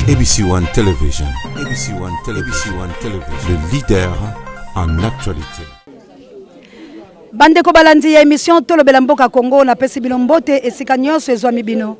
ABC One Television. ABC One Television. ABC One Television. Le leader en actualité. Bandeko balandi ya émission Tolobela Mboka Congo na pesi bino mbote esika nyonso ezwami bino.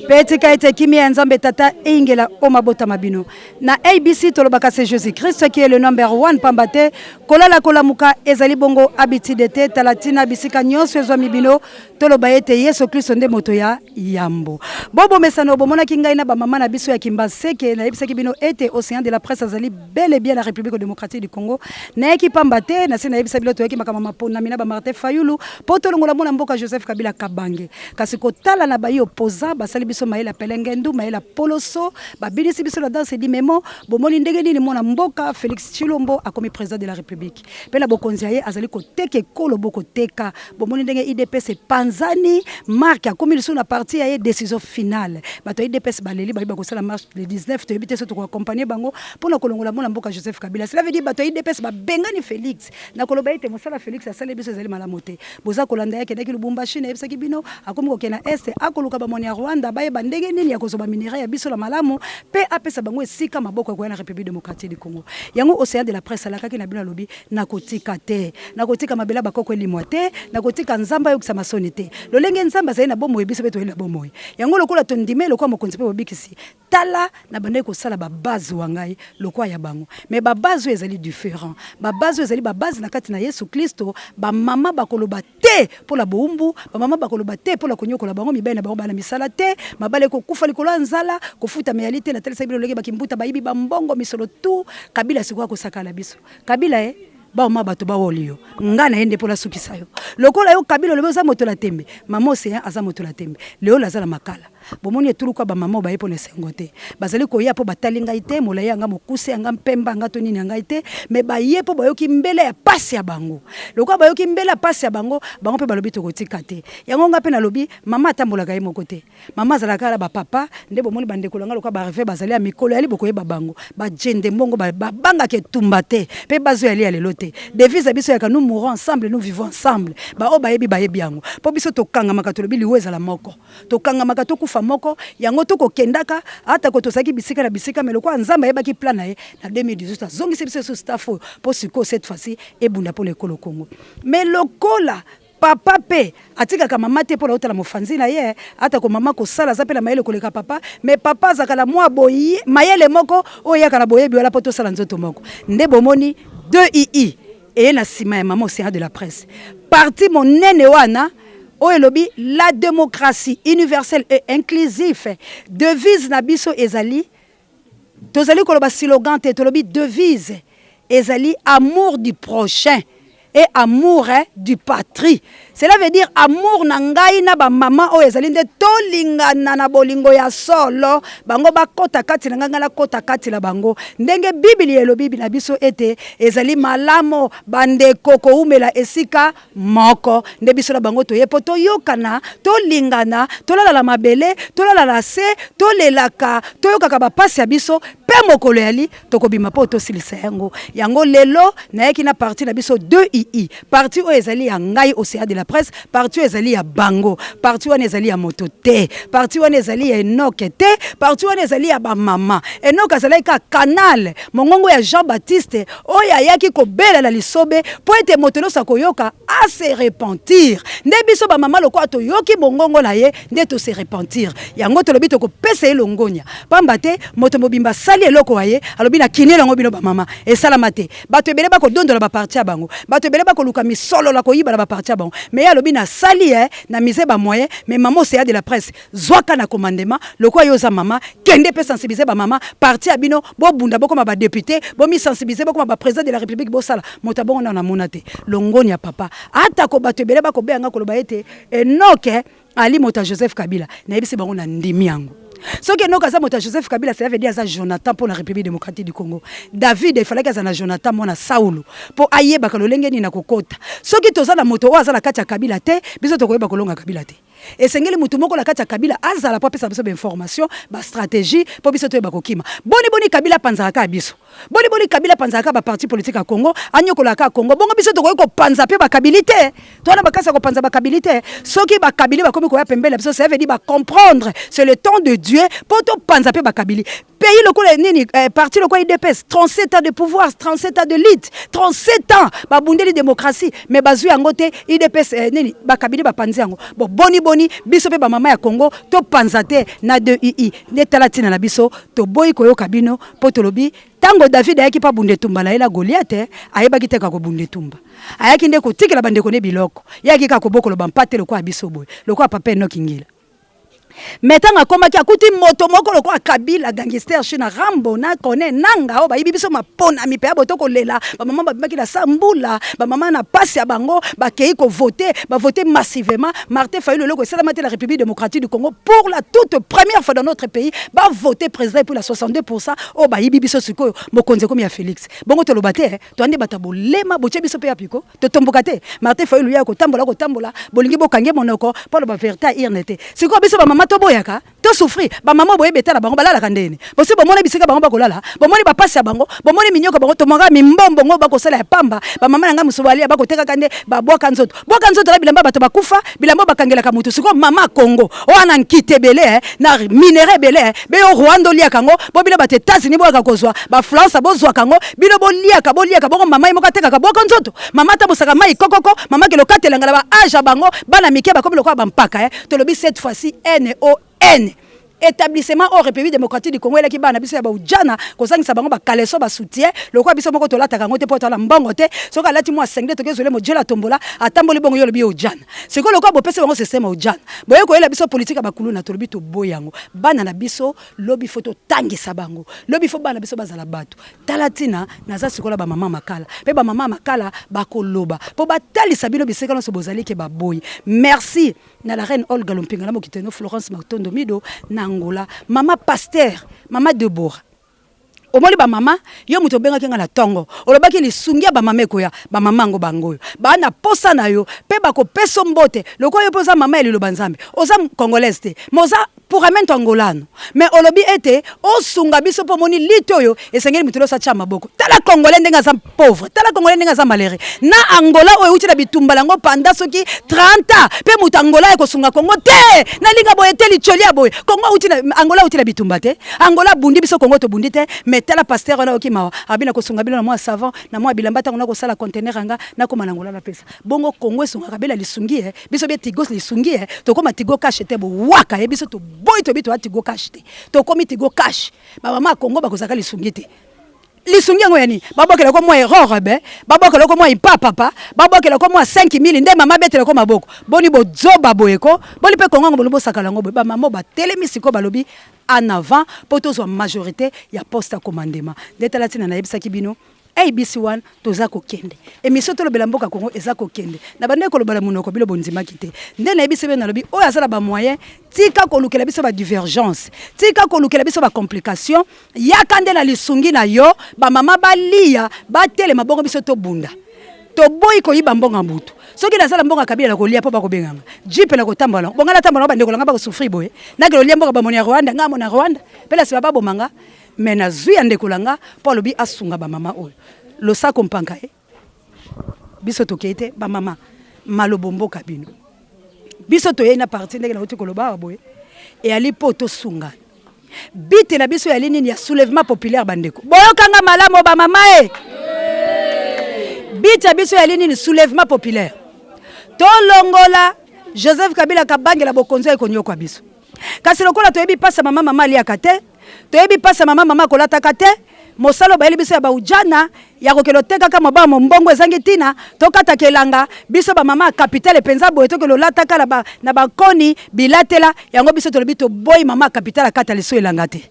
Petika ete kimi ya nzambe tata ingela omabota mabino. Na ABC Tolobaka c'est Jésus-Christ qui est le number 1 pambate. Kolala kolamuka ezali bongo abitidete talatina bisika nyonso ezwami bino. Toloba ete Yesu Kristo nde moto ya yambo. Bobo mesano bomona kingai na ba mama na biso ya Kimbaseke na ebisaki bino ete océan de la presse azali bel et bien la République démocratique du Congo. Na eki pambate na sina ebisa bilo to eki makama mapona mina ba Martin Fayulu poto longola mona mboka Joseph Kabila Kabange. Kasi kotala na ba yo poza basali biso maila pelengendu maila poloso ba bilisi biso la danse di memo bomoni ndenge nini mona mboka Félix Tshilombo akomi président de la République. Pela bokonziaye azali ko teke kolo boko teka bomoni ndenge IDPS Panzani marque akomi liso na parti ya décision finale. Bato IDPS baleli ba ko sala marche le 19 to ebite so to accompagner bango pona kolongola mona mboka Joseph Kabila. Cela veut dire bato IDPS ba bengani Félix na koloba ete mosala Félix asale biso ezali malamote. Boza kolanda yake ndaki Lubumbashi na ebisaki bino akomi kokena este akoluka ba moni ya Rwanda baye bandenge nini ya kozoba minéraux ya biso la malamu pe apesa bango esika maboko kwa na République démocratique du Congo. Yango océan de la presse alakaki na bino lobi na kotika te. Na kotika mabela bakoko elimwa te, na kotika nzamba yo kusama soni te. Lolenge nzamba zai na bomo ebiso beto na bomo. Yango lokola tondime lokwa mokonzi pe bobikisi. Tala na bande ko sala ba base wangai lokwa ya bango. Mais ba base ezali différent. Ba base ezali ba base na kati na Yesu Kristo, ba mama bakoloba te pour la boumbu, ba mama bakoloba te pour la konyokola bango mibene na bango bana misala te, mabale ko kufa likolo nzala, ko futa mealité na telesa bino lege bakimbuta baibi ba mbongo misolo tu, Kabila sikwa ko sakala biso. Kabila ba ma bato ba wolio. Ngana yende pour la sukisa yo. Lokola yo Kabila lebe za moto la tembe, mama océan aza moto la tembe. Leo la za la makala. Bomoni etuluka ba mama ba yepo na sengote bazali ko ya po batali ngai te molaya nga mokuse nga mpemba nga to nini ngai te me ba yepo bayoki mbele ya pasi ya bango lokwa bayoki mbele ya pasi ya bango bango pe balobi to kotika te yango nga pe na lobi mama atambola ga ye mokote mama zala kala ba papa nde bomoni bande kolanga lokwa ba reve bazali ya mikolo ya liboko ye ba bango ba jende mbongo ba banga ke tumbate pe bazo ya li lelote devise biso ya ka nous mourons ensemble nous vivons ensemble ba o ba yebi yango po biso to kanga makato lobi liweza la moko to kanga makato kufa moko yango toko kendaka ata ko tosaki bisika na bisika meloko nzamba yebaki plan na 2018 zongisi biso so staff pour siko cette fois-ci ebunda pour l'école Congo mais lokola papa pe atika ka mama te pour la otala mofanzi na ye ata ko mama ko sala za pe na mayele koleka papa mais papa zakala mwa boyi mayele moko oyaka na boyebi wala poto sala nzoto moko nde bomoni 2ii et na sima ya mama océan de la presse parti monene wana Oelobi, la démocratie universelle et inclusive. Devise Nabiso Ezali. Tozali koloba slogan te tolobi devise. Ezali amour du prochain et amour du patrie. Cela veut dire amour na ngai na ba mama o ezali nde tolingana na bolingo ya solo bango bakota kati na nganga la kota kati la bango ndenge bibili elobi na biso ete ezali malamo bande koko umela esika moko nde biso la bango toyepo toyokana tolingana tolala la mabele tolala la se tolelaka toyokaka ba pasi ya biso pe mokolo yali tokobima po tosilisa yango lelo na yeki na parti na biso 2ii parti o ezali ya ngai océan de la presse parti ezali ya bango parti wana ezali ya moto te parti wana ezali ya Enoke te parti wana ezali ya ba mama Enoke azali ka canal mongongo ya Jean Baptiste oya yaki ko bela la lisobe po ete moto no sakoyoka a se repentir nde biso ba mama lokwa to yoki mongongo na ye nde to se repentir yango to lobi to ko pesa elongonya pamba te moto mobimba sali eloko waye alobi na kinela ngo bino ba mama e salama te bato ebele ba ko dondola ba parti ya bango bato ebele ba ko luka misolo la ko yiba la ba parti ya bango mais ya lobi na sali na mise ba moyen mais maman océan de la presse zwaka na commandement lokwa yoza mama kende pe sensibiliser ba mama parti abino bo bunda boko ba député bo mi sensibiliser boko ba président de la république bo sala motabongo na monate longoni ya papa ata ko bato ebele ba ko benga ko loba ete Enoke ali mota Joseph Kabila na yebisi bango na ndimi yango ce qui est non cas Joseph Kabila, ça veut dire ça Jonathan pour la République démocratique du Congo. David il fallait que ça na Jonathan mona Saulu pour aye bakalolenge ni na kokota. Ce qui toza la moto wa za la kati ya Kabila te, biso to koyeba kolonga Kabila te. et sengeli mutu moko la kati ya Kabila azala po pesa biso ba information ba stratégie po biso to ba kokima boni Kabila panzaka biso boni Kabila panzaka ba parti politique à Congo anyokola ka Congo bongo biso to ko panza pe ba kabilité to na bakasa ko panza ba kabilité soki ba kabili ba komi ko ya pembele biso ça veut dire ba comprendre c'est le temps de Dieu pour to panza pe ba kabili pays le nini parti le quoi IDPS 37 ans de pouvoir 37 ans de lutte 37 ans ba bundeli démocratie mais bazui angote IDPS nini ba kabili ba panzi yango boni biso pe ba mama ya Congo to panzate na 2II netalatina na biso to boyi koyo kabino potolobi tango David ayaki pa bunde tumba na ela Goliath ayeba kiteka ko bunde tumba ayaki nde ko tikela bande ko ne biloko yaki ka ko bokolo bampate le kwa biso boy le kwa papa no kingila metanga koma ki akuti moto moko loko Kabila gangster china Rambo na kone nanga o ba ibibiso mapona mi pe abotoko lela ba mama ba bimaki la sambula ba mama na passe ya bango ba kei ko voter massivement Martin Fayulu loko c'est la République démocratique du Congo pour la toute première fois dans notre pays ba voter président pour la 62% o ba ibibiso siko mokonze komi ya Félix bongo to lobate to ande batabo lema boche biso pe ya piko to tombokate Martin Fayulu ya ko tambola bolingi bokange monoko pour ba verta irnete siko biso ba mama to boyaka to souffrir ba maman boye betala bango balala kandene bosi bomona bisika bango bakolala bomoni ba passe bango bomoni minyoko bango to manga mimbombo ngo bakosala ya pamba ba mama nanga musobali bakoteka kande ba boka nzoto la bilamba bato bakufa bilamba bakangela ka mutu siko mama Congo o ana nkite belé na minéré belé be o Rwanda lia kango bo bila bate États-Unis boka kozwa ba France bozwa kango bilo boliaka bongo mama imoka teka ka boka nzoto mama ta bosaka mai kokoko mama ke lokatela ngala ba aja bango bana mike ba komelo kwa ba mpaka to lobi cette fois-ci NON établissement au République démocratique du Congo et qui bana biso ya ba ujana ko sangisa bango ba kaleso ba soutien le kwa biso moko to lata kango te po to la mbongo te soka lati mo 5 to kezole mo jela tombola atamboli bongo yo le bi ujana c'est ko le kwa bo pese bango système ujana boye ko ela biso politique ba kuluna to lobi to boyango bana na biso lobi photo tangisa bango lobi fo bana biso bazala bato talatina naza sikola ba mama makala pe ba mama makala ba koloba po batalisa bino biseka no so bozali ke ba boy merci na la reine Olga Lompinga na mokiteno Florence Matondo Mido na Angola mama pasteur mama Deborah omoli ba mama yo muto benga kenga na tongo olobaki lisungia ba mama ekoya ba mama ngo bangoyo ba na posa na yo pe ba ko peso mbote loko yo posa mama elilo banzambe oza congolaise te moza pour amento angolano mais olobi ete o sunga biso po moni lito yo esengeli mutolo sa chama boko tala congolais ndenga za pauvre tala congolais ndenga za malere na Angola o uti na bitumba lango panda soki 30 ans pe mutu Angola ko sunga Congo te na linga boye te licholia boye Congo uti na Angola uti na bitumba te Angola bundi biso Congo to bundi te mais tala pasteur na okimawa abina ko sunga bilo na moi savant na moi bilamba tango na ko sala conteneur anga na ko manangola na pesa bongo Congo sunga kabela lisungi biso be tigos lisungi to ko matigo cash te bo waka biso to boy to bito ati go cash te to komiti go cash ba mama Congo ba kozaka lisungi te lisungi ngo yani babokela ko mo erreur be babokela ko mo papa babokela ko mo 5000 nde mama betela ko maboko boni bo zoba boyeko boni pe Congo ngo bo sakala ngo ba mama ba telemisi ko balobi en avant pour tous en majorité ya poste à commandement d'être là tina na yebisa kibino ABC1 toza ko kende émission to lobela mboka Congo eza ko kende na bande ko lobela munoko bilo bonzima kite nde na yebisa na lobi o azala ba moyen tika ko lukela biso ba divergence tika ko lukela biso ba complication ya kande na lisungi na yo ba mama balia ba tele mabongo biso to bunda to boy ko yiba mbonga mbutu soki nazala mbonga Kabila ko lia po ba ko benganga jipe la ko tambola bonga la tambola ba ndeko langa ba ko souffrir boy na ke lo lia mboka ba moni ya Rwanda ngamo na Rwanda pela si baba bomanga mais na zui ndeko langa po lobi asunga ba mama oyo lo sa kompanka biso to kete ba mama malobombo kabino biso to yena parti ndenge na uti ko loba boy et ali po to sunga bite na biso ya nini ya soulèvement populaire bandeko boyo kanga malamo ba mama bita biso ya nini soulèvement populaire to longola Joseph Kabila kabangela bokonzo ekonyokwa biso kasi lokola to yebi pasa mama aliaka te to yebi pasa mama kolata kate mosalo ba yebi biso ya ba ujana ya kokelo teka kama ba mbongo ezangi tina to kata kelanga biso ba mama capitale penza boye to kelo lata kala ba na bakoni bilatela yango biso to lobi to boy mama capitale kata liso elanga te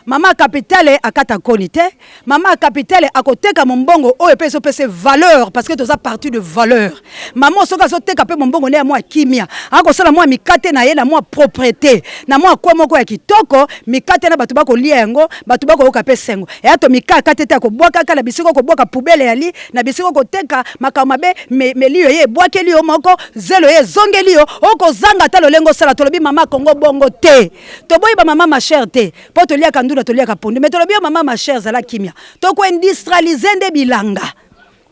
Mama capitale akata konite, mama capitale akoteka mombongo o epese pese valeur parce que toza parti de valeur. Maman soka so teka pe mombongo ne moi kimia. Ako sala moi mikate na ye na moi propriété. Na moi kwa moko ya kitoko, mikate na batu bako liengo, batu bako oka pe sengo. E ato mikaka tete ko boka kala bisiko ko boka poubelle ya li, na bisiko ko teka makamabe me liyo ye boake liyo moko, zelo ye zonge liyo, oko zanga talo lengo sala tolobi mama Congo bongo te. Toboyi ba mama ma chère te. Po to lia kanduna to lia kaponde. Mais tolobi mama ma chère zala kimia. To ko industrialiser nde bilanga.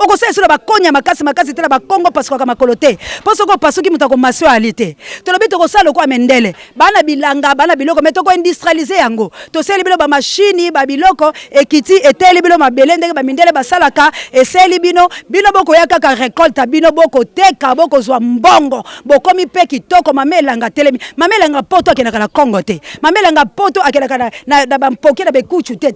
Oko sala solo ba konya makasi tela ba Congo parce que makolote. Parce que pasuki mutako masio alite. Tolobi to ko sala ko amendele. Bana bilanga, bana biloko mais to ko industrialiser yango. To seli bilo ba machine, ba biloko ekiti eteli bilo mabele ndenge ba mindele ba salaka eseli bino boko yaka ka récolte bino boko teka boko zwa mbongo. Boko mi pe kitoko mamelanga telemi. Mamelanga poto akenaka na Congo te. Mamelanga poto akenaka na ba mpoke na be kuchu te.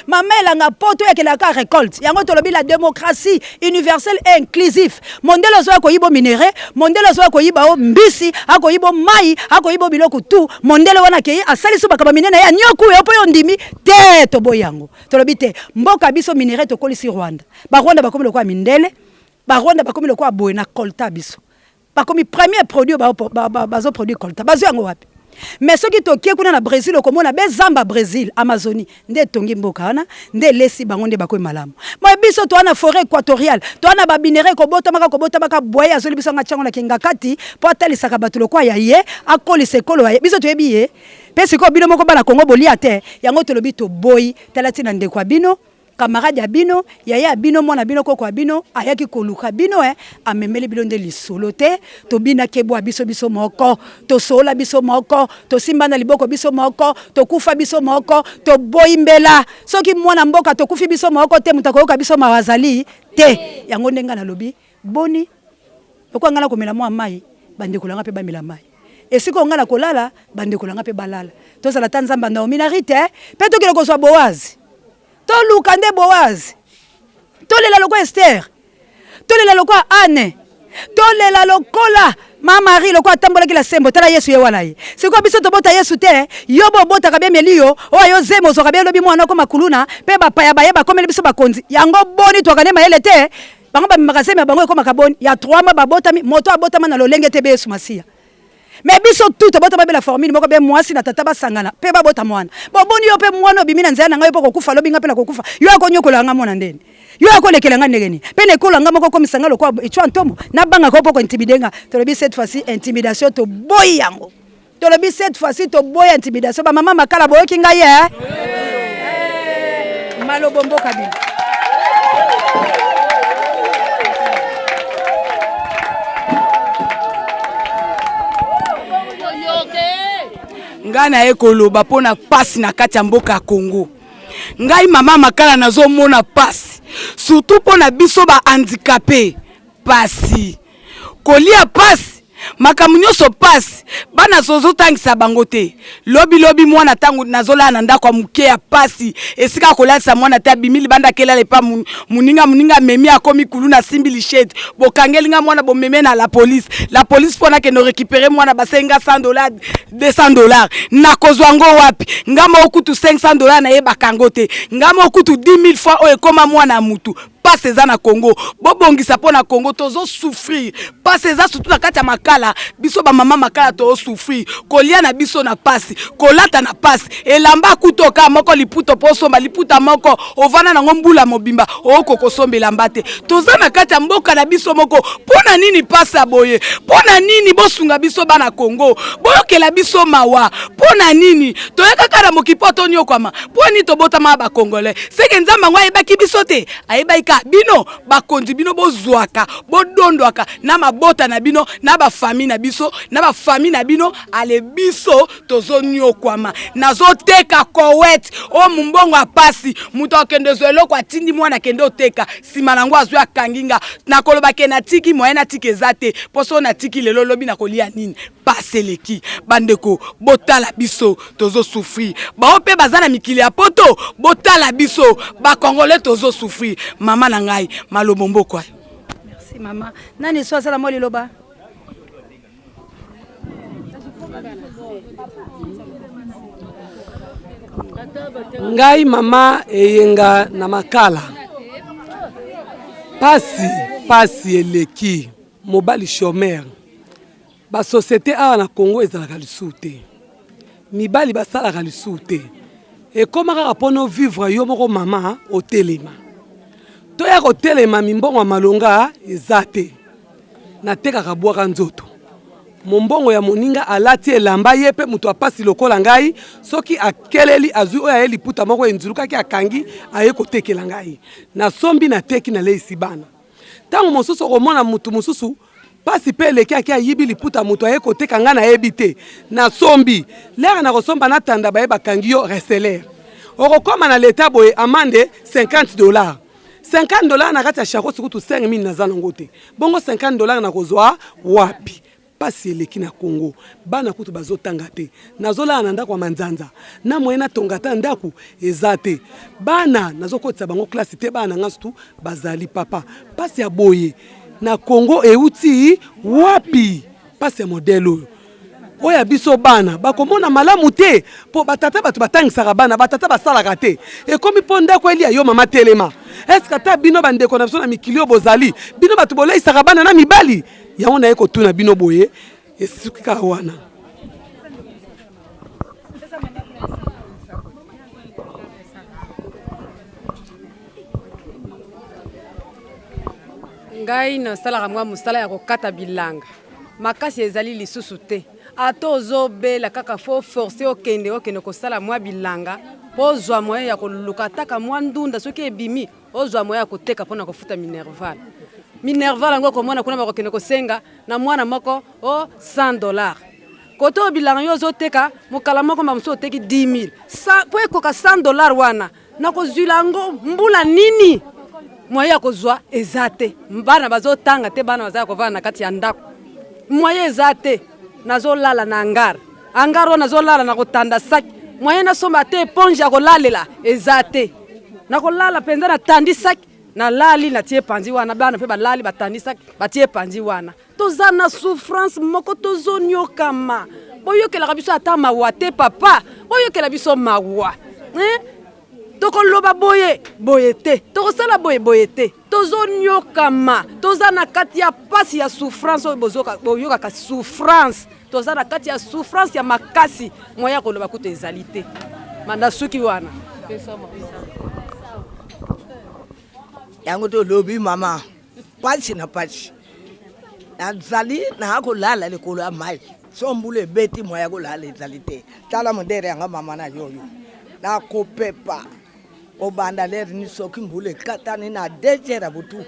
Mamelanga poto akenaka récolte. Yango tolobi la démocratie universel et inclusif. Mondelo zo akoyibo minéré, mondelo zo akoyiba o mbisi, akoyibo mai, akoyibo biloko tu. Mondelo wana kei asali so bakaba minene ya nyoku yo po ndimi te to boyango. Tolobi te mboka biso minéré to kolisi Rwanda. Ba Rwanda bakomi lokwa mindele, ba Rwanda bakomi lokwa boye na colta biso. Bakomi premier produit bazo produit colta. Bazo yango wapi? Mais ce qui tokie kuna na Brésil okomona bezamba Brésil Amazonie nde tongi mboka wana nde lesi bango nde bakoy malamu moi biso to ana forêt équatoriale to ana ba minéraux kobota maka boye azoli biso nga chango na kingakati po atalisaka bato lokwa ya ye akoli sekolo ya biso to yebi ye pesi ko bino moko bana Congo bolia te yango to lobi to boy talati na ndeko bino camarade ya bino yaya bino mwana bino koko bino ayaki koluka bino amemeli bino nde lisolo te to bina kebo biso moko to sola biso moko to simba na liboko biso moko to kufa biso moko to boimbela soki mwana mboka to kufi biso moko te mutakoyoka biso mawazali te yango ndenga na lobi boni okwa ngana komela mwa mai bande kolanga pe bamela mai esiko ngana kolala bande kolanga pe balala to sala tanzamba na minarite pe to kiloko so boazi to lukande Boaz to lela lokwa Esther to lela lokwa Anne to lela lokola Mama Marie lokwa tambola kila sembo tala Yesu ye wana ye siko biso to bota Yesu te yobo bota kabia melio o yo zemo zo kabia lobi mwana ko makuluna pe ba paya ba komeli biso bakonzi yango boni to kanema yele te bango ba makasema bango ko makaboni ya 3 mois ba bota moto abota mana lolenge te be Yesu Masia. Mais biso tout bota ba la formule moko be mwasi na tata basangana pe ba bota mwana bo boni yo pe mwana obimina nzela na ngai po kokufa lobi nga pe na kokufa yo akonyokola nga mwana ndeni yo akolekela nga ndegeni pe ne kola nga moko komisanga lokwa echwa ntomo na banga ko poko intimidenga to lobi cette fois-ci intimidation to boy yango to lobi cette fois-ci to boy intimidation ba mama makala boyo kinga ye malo bombo kabila ngana ekoloba pona pasi na kati ya mboka Congo. Ngai mama makala nazo mona pasi. Surtout pona biso ba handicapé pasi. Kolia pasi makamu nyonso pasi bana zozo tangisa bango te lobi mwana tangu nazola na ndako muke ya pasi esika kolalisa mwana te bimili banda kelala pa muninga memi akomi kulu na simbi lichette bokangelinga mwana bomeme na la police pona ke no récupérer mwana basenga $100 $200 na kozwa ngo wapi ngama okutu $500 na ye bakango te ngama okutu 10,000 fois o ekoma mwana mutu pas eza na Congo bobongisa pona Congo tozo souffrir pas eza surtout na kati ya makala biso ba mama makala to souffrir kolia na biso na pasi kolata na pasi elamba kutoka moko liputo posomba liputa moko ovana na ngombula mobimba okoko sombela mbate toza na kati ya mboka na biso moko pona nini pasa boye pona nini bosunga biso bana Congo boyokela biso mawa pona nini toyaka kala mokipoto nyokama poni tobota ma ba congolais seke nzamba ngwa ebaki biso te ayebaika bino bakonzi bino bozwaka bodondwaka na mabota na bino na ba famille na biso na ba famille na bino ale biso tozonyokwama nazoteka kowet o mumbongo apasi muto akende zwelo kwa tindi mwana kende oteka sima nango azwa akanginga na koloba ke na tiki moyena tiki ezate poso na tiki lelo lobi na kolia nini paseleki bandeko botala biso tozo souffrir ba ope bazana mikili ya poto botala biso ba congolais tozo souffrir mama na ngai malobombo kwa. Merci mama nani so sala mo liloba Ngai mama eyenga na makala. Pasi eleki mobali chômeur. Ba société awa na Congo ezalaka lisusu te. Mibali basalaka lisusu te. Ekomaka kaka no vivre yo moko mama otelema. Toya kotelema mimbongo ya malonga eza te. Natekaka bwaka nzoto. Mombongo ya moninga alati elamba ye pe mutu apasi lokola ngai soki akeleli azui oya ye liputa moko enzulukaki akangi aye kotekela ngai. Na sombi na teki na leisi bana. Tango mosusu komona mutu mosusu pasi pe eleki aki ayibi liputa mutu aye koteka nga na yebi te. Na sombi lera na kosomba na tanda baye bakangi yo reseller. Okokoma na leta boye amande $50. $50 na kati ya shako sikutu 5,000 na zanongo te. Bongo $50 na kozwa wapi? Pasi eleki na Congo. Bana kutu bazotanga te. Nazola na ndako wa manzanza. Na moyena tongata ndako eza te. Bana nazokotisa bango klasi te bana ngasutu bazali papa. Pasi ya boye na Congo euti wapi? Pasi ya modelo. Oya biso bana bakomona malamu te po batata batu batangisaka bana batata basalaka te ekomi po ndako eli yo mama telema est-ce que ta bino bandeko na biso na mikilio bozali bino batu boleisaka bana na mibali yango na ye kotuna bino boye esuki kaka wana. Ngai nasalaka mwa mosala ya kokata bilanga makasi ezali lisusu te. Ato ozobela kaka fo forcer okende kosala mwa bilanga pozwa moyen ya koluka taka mwa ndunda soki ebimi ozwa moyen ya koteka pona kofuta minerval ngo komona kuna bakokende kosenga na mwana moko $100 koto bilanga yo ozoteka mokala moko mamuso oteki 10,000 po ekoka $100 wana na kozwila ngo mbula nini moyen ya kozwa eza te. Bana bazotanga te bana bazala kovana na kati ya ndako moyen eza te. Nazolala na angara wana nazolala na kotanda saki moyen nasomba te éponge ya kolalela eza te. Nakolala penza na tandi saki na lali na tie panzi wana bana pe balali batandi saki batie panzi wana. Toza na souffrance moko tozonyokama boyokela biso ata mawa te papa boyokela biso mawa tokoloba boye te tokosala boye te tozonyokama toza na kati ya pasi ya souffrance boyokaka souffrance toza na kati ya souffrance ya makasi moya koloba kutu ezali te manda suki wana yango to lobi mama pasi na pasi nazali na kolala lekolo ya mai sombule beti moya kolala ezali te tala modere yanga mama na yoyo na kopepa obanda leri ni soki mbule katani na dejera butu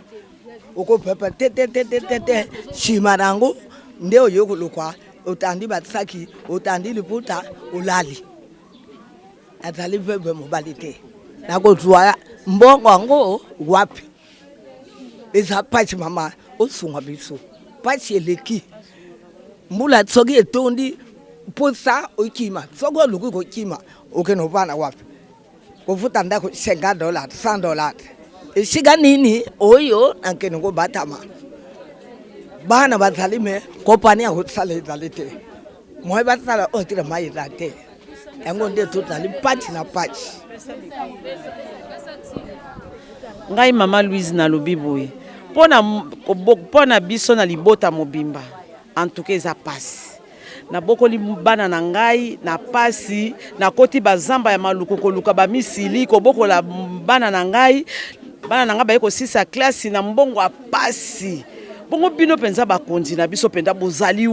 okopepa te shimarango ndeo yoko lokwa otandi batsaki otandi liputa ulali atali bebe mobalite nako tuwa mbongo ngo wapi eza pachi mama osunga biso pachi eleki mbula tsogi etondi posa okima sogo luku ko kima okeno bana wapi kofuta ndako $50 $100 esiga nini oyo ankeno ko batama bana bazali me kopani ya hotsala ezalite moy batala otira mai late yango nde totali pachi na pachi. Ngai mama Louise na lobiboye pona biso na libota mobimba en tout cas eza pasi na bokoli bana na ngai na pasi na koti bazamba ya maluko koluka ba misili ko bokola bana na ngai baye ko sisa classe na mbongo a pasi bongo bino penza bakonzi na biso penda bozali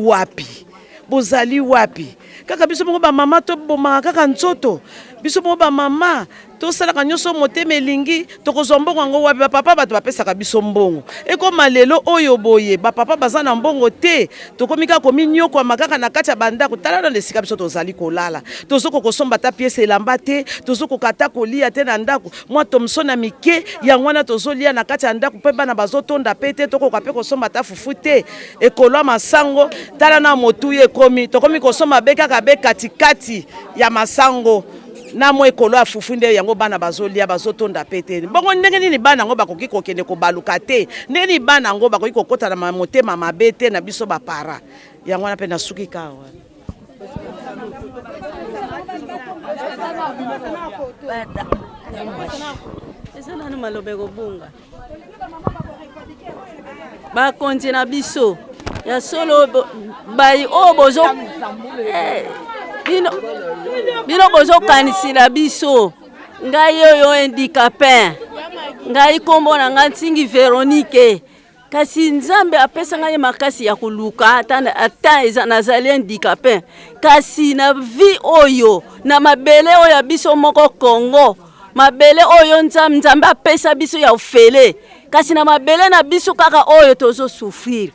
wapi kaka biso bongo ba mama to boma kaka nzoto biso bongo ba mama to salaka nyoso motema elingi to kozombongo ngo wapi papa bato bapesaka biso mbongo ekoma lelo oyo boye ba papa baza na mbongo te to komika komi nyoko makaka na kati ya banda kotala na lesika biso tozali kolala tozoko kosomba ta pièce elamba te tozoko kata kolia te na ndako mwa tomsona mike ya ngwana tozolia na kati ya ndako pe bana bazotonda pe te toko kape kosomba ta fufu te ekolwa masango tala na motuye komi to komi kosomba bekaka be katikati ya masango na mo ekolo afufu nde yango bana bazolia bazotonda pete bongo ndenge nini bana ngo bakoki kokende kobaluka te ndenge nini bana ngo bakoki kokota na motema mabe te na biso bapara yango na pe na suki kawa eza nanu malobe kobunga bakonzi na biso ya solo bai oyo bino bozokanisila biso ngai oyo handicapin ngai kombo na ngai ntingi Veronique kasi nzambe apesa ngai makasi ya koluka ata eza nazali handicapin kasi na vie oyo na mabele oyo ya biso moko Congo mabele oyo nzambe apesa biso ya ofele kasi na mabele na biso kaka oyo tozo souffrir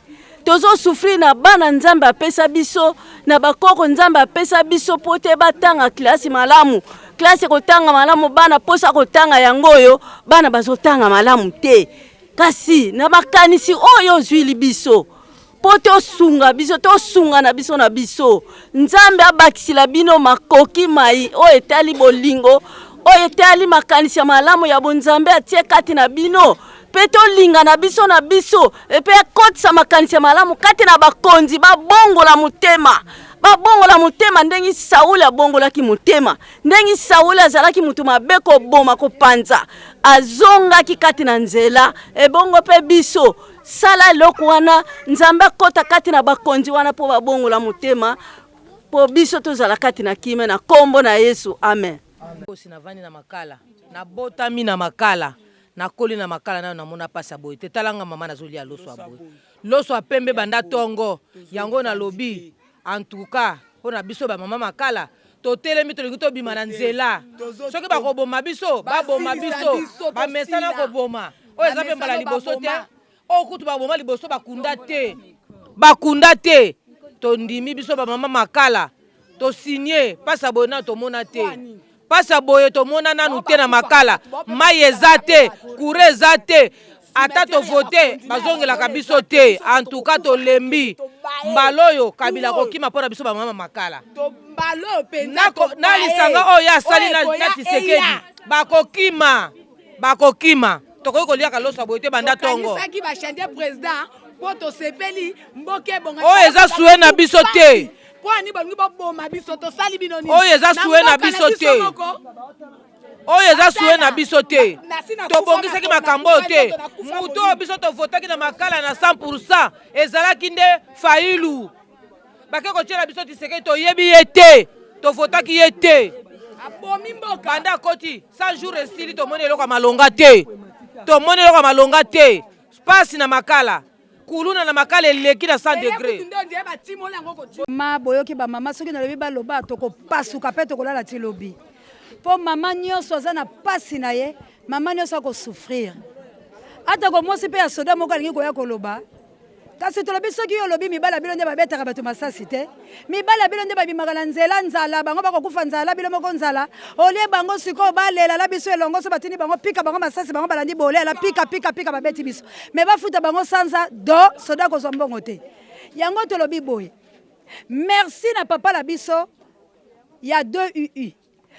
na bana nzambe apesa biso na bakoko nzambe apesa biso pote batanga klasi malamu klasi kotanga malamu bana posa kotanga yango oyo bana bazotanga malamu te kasi na makanisi oyo zwili biso pote osunga biso tosunga na biso nzambe abakisila bino makoki mai oyo etali bolingo oyo etali makanisi ya malamu ya bonzambe atie kati na bino pe tolinga na biso epe akotisa makanisi ya malamu kati na bakonzi babongola mutema ndengi Sauli abongolaki mutema ndengi Sauli azalaki mutu mabe koboma kopanza azongaki kati na nzela ebongo pe biso sala eloko wana nzambe akota kati na bakonzi wana po babongola mutema po biso tozala kati na kime na kombo na Yesu amen. Kosi na vani na makala na botami na makala na koli na makala nayo namona pasa boy te talanga mama nazolia loso aboy loso apembe banda tongo yango na lobi en tout cas ona biso ba mama makala to telemi to lingito bima na nzela soki ba koboma biso ba boma biso ba mesana koboma o ezape mbala liboso te o kutu ba boma liboso bakunda te to ndimi biso ba mama makala to signer pasa boy na to mona te pasa boye to mona nanu te na makala mai eza te kure eza te ata to vote bazongela biso te en tout cas to lembi mbaloyo kabila kokima pona biso ba mama makala to mbalo penza na lisanga oyo asali na Tshisekedi bakokima tokoki kolia kalosa boye te banda tongo saki ba chanter président poto sepeli mboke bonga oyo eza suwe na biso te oyo eza suwe na biso te tobongisaki makambo oyo te mutu oyo biso tovotaki na makala na 100% ezalaki nde Fayulu bake kotiela biso Tshisekedi toyebi ye te tovotaki ye te banda koti 100 jours esili tomoni eloko ya malonga te spasi na makala kuluna na makala eleki na 100 degré ma boyoki ba mama soki na lobi baloba tokopasuka pe tokolala ti lobi po mama nyonso aza na pasi na ye mama nyonso akosouffrir ata komosi mpe ya soda moko alingi koya koloba kasi tolobi soki yo olobi mibala bino nde babetaka bato masasi te mibala bino nde babimaka na nzela nzala bango bakokufa nzala bino moko nzala olie bango sikoyo balela la biso elongo so batindi bango pika bango masasi bango balandi bolela pika babeti biso me bafuta bango sanza do soda kozwa mbongo te yango tolobi boye merci na papa la biso ya 2 UU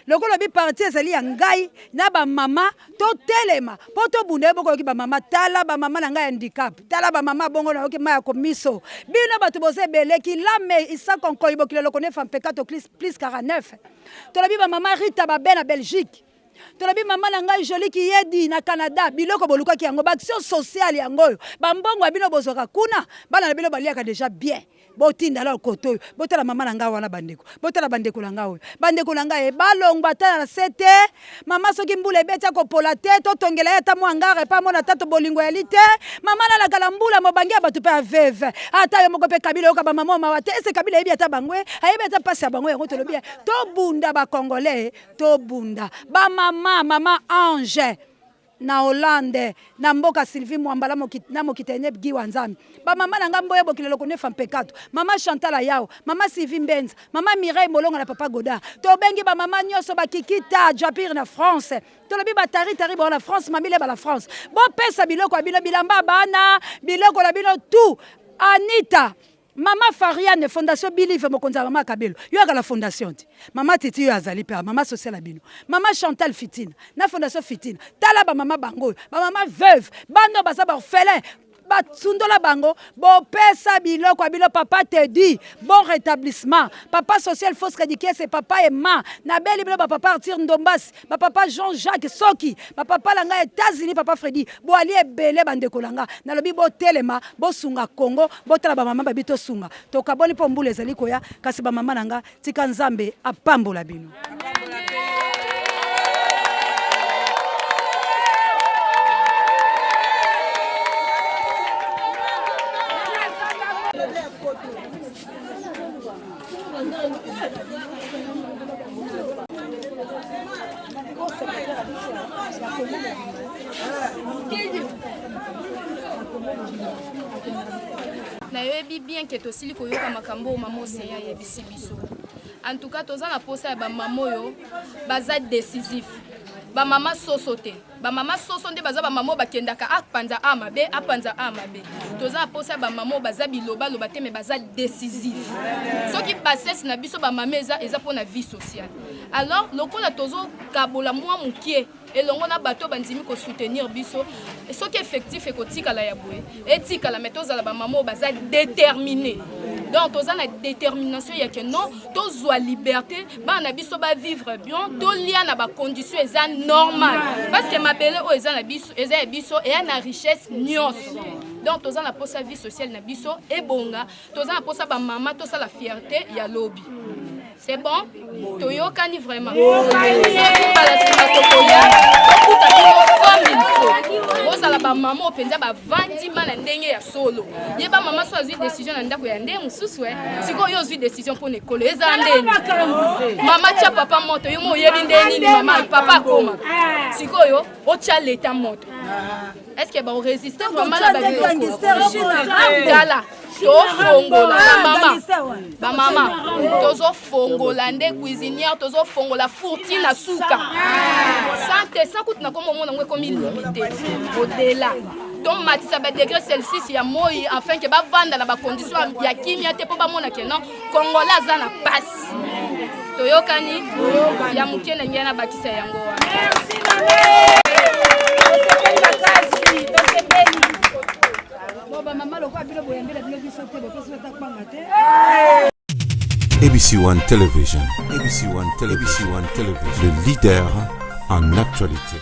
lokolo bi parti ezali ya ngai na ba mama to telema po to bunda boko ki ba mama tala ba mama na ngai handicap tala ba mama bongo na oki maya ko miso bino bato bose beleki lame isa konkoyi bokile lokone fam pekato plus 49 to labi ba mama Rita ba na Belgique to labi mama na ngai joli ki yedi na Canada biloko boluka ki yango ba action sociale yango ba mbongo bino bozoka kuna bana na bino baliaka déjà bien botinda la koto botala mama na ngawa na bandeko botala bandeko na ngawa bandeko na ngaye balong batala na sete mama soki mbula beta ko pola te to tongela eta mwangare pa mona tato bolingo ya lite mama na la kala mbula mobangia batu pa veve ata yo moko pe kabila yo ka ba mama ma te ese kabila ebi ata bangwe ayebi ata pasi ya bangwe yango to lobi to bunda ba congolais to bunda ba mama Ange na Hollande na mboka Sylvie Mwambala na mokitene Giwa Nzambi ba mama na ngambo ye bokilelo ko nefa pekato mama Chantal Ayao mama Sylvie Mbenza mama Mireille Molonga na papa Goda to bengi ba mama nyoso bakikita Japir na France to lobi ba tari bo na France mamile ba la France bo pesa biloko abino bilamba bana biloko la bino tout Anita Mama Fariane Fondation Believe mokonza mama Kabelo yo aka la fondation ti mama Titi yo azali pe mama social abino mama Chantal Fitina na fondation Fitina tala ba mama bango ba mama veuve bando basa ba orphelin basundola bango bopesa biloko bilo papa te dit bon rétablissement papa social fausse kadike c'est papa Emma na beli bilo papa Arthur Ndombasi papa Jean-Jacques Soki papa langa États-Unis papa Freddy bo ali ebele bandeko langa na lobi bo telema bo sunga Congo bo tala ba mama babito sunga to kaboni po mbule ezali koya kasi ba mama nanga tika nzambe apambola bino. nayebi bien que tosili koyoka makambo mama oseya yebisi biso en tout cas toza na posa ya bamama oyo baza décisif bamama soso te bamama soso nde baza bamama bakendaka apanza amabe toza na posa ya bamama baza bilobaloba te me baza décisif soki basesi na biso bamama eza mpona vie sociale alors lokola tozokabola mwa mokie elongo na bato bandimi ko soutenir biso soki effectif ekotikala ya boye etikala mais tozala bamama baza déterminé donc toza na détermination ya que non tozwa liberté bana biso ba vivre bien tolia na ba condition eza normal parce que mabele o eza na biso eza ya biso et na richesse nyonso donc toza na posa vie sociale na biso ebonga toza na posa ba mama toza la fierté ya lobby. C'est bon? Toyokani vraiment. Comme il faut. Vous allez ba maman au penza ba 20 mal ndenge ya solo. Yeba maman so azui décision na ndako ya ndenge mususu siko yo azui décision pour école eza ndenge. Mama tia papa moto yo mo yebi ndenge ni mama papa koma. Siko yo o tia l'état moto. Est-ce que ba résister vraiment la ba gala? Tofongola ba mama tozo fongola nde cuisinière tozo fongola fourti na suka santé ça coûte na comme mona ngwe comme limité au-delà donc matisa ba degré Celsius ya moi afin que ba vanda na ba condition ya kimia te po ba mona ke non kongola za na passe toyokani ya mukene ngena bakisa yango wa merci maman ABC One Television. ABC One Television. Le leader en actualité.